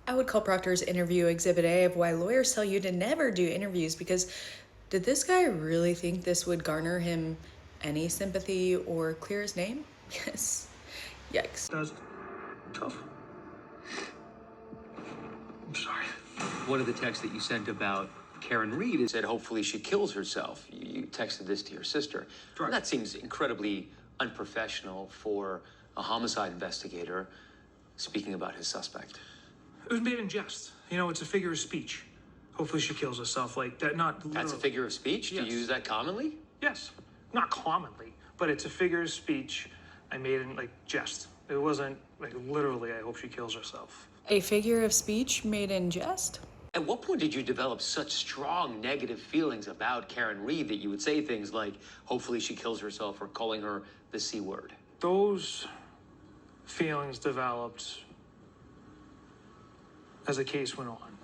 I would call Proctor's interview Exhibit A of why lawyers tell you to never do interviews, because did this guy really think this would garner him any sympathy or clear his name? Yes. Yikes. That's tough. I'm sorry. One of the texts that you sent about Karen Reed said hopefully she kills herself. You texted this to your sister. Correct. That seems incredibly unprofessional for a homicide investigator speaking about his suspect. It was made in jest. You know, it's a figure of speech. Hopefully she kills herself like that. Not literally. That's a figure of speech? Yes. Do you use that commonly? Yes. Not commonly, but it's a figure of speech I made in like jest. It wasn't like literally, I hope she kills herself. A figure of speech made in jest? At what point did you develop such strong negative feelings about Karen Reed that you would say things like, hopefully she kills herself, or calling her the C word? Those feelings developed as the case went on.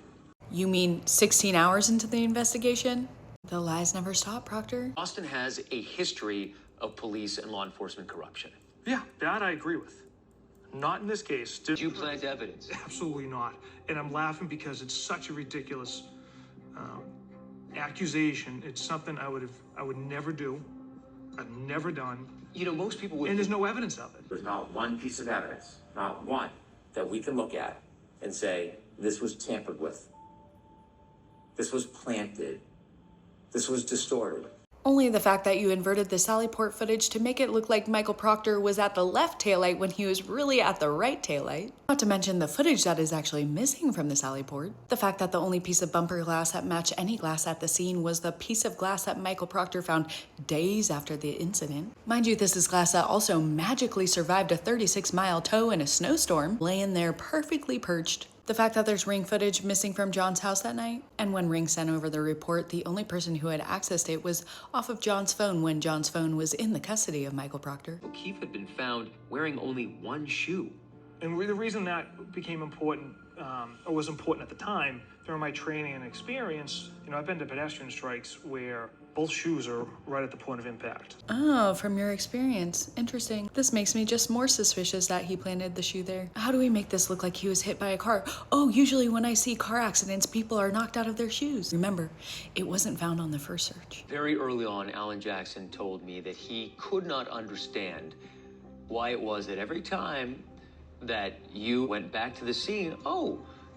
You mean 16 hours into the investigation? The lies never stop, Proctor. Austin has a history of police and law enforcement corruption. Yeah, that I agree with. Not in this case. Did you plant evidence? Absolutely not. And I'm laughing because it's such a ridiculous accusation. It's something I would never do. I've never done. You know, most people would... And there's no evidence of it. There's not one piece of evidence, not one, that we can look at and say, this was tampered with. This was planted. This was distorted. Only the fact that you inverted the Sally Port footage to make it look like Michael Proctor was at the left taillight when he was really at the right taillight. Not to mention the footage that is actually missing from the Sally Port. The fact that the only piece of bumper glass that matched any glass at the scene was the piece of glass that Michael Proctor found days after the incident. Mind you, this is glass that also magically survived a 36-mile tow in a snowstorm, laying there perfectly perched. The fact that there's ring footage missing from John's house that night, and when Ring sent over the report, the only person who had accessed it was off of John's phone when John's phone was in the custody of Michael Proctor. O'Keefe had been found wearing only one shoe. And the reason that became important, or was important at the time, during my training and experience, you know, I've been to pedestrian strikes where both shoes are right at the point of impact. Oh, from your experience. Interesting. This makes me just more suspicious that he planted the shoe there. How do we make this look like he was hit by a car? Oh, usually when I see car accidents, people are knocked out of their shoes. Remember, it wasn't found on the first search. Very early on, Alan Jackson told me that he could not understand why it was that every time that you went back to the scene,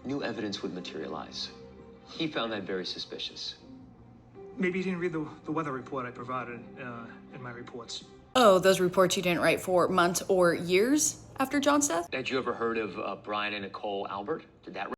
new evidence would materialize. He found that very suspicious. Maybe you didn't read the weather report I provided in my reports. Oh, those reports you didn't write for months or years after John's death? Had you ever heard of Brian and Nicole Albert? Did that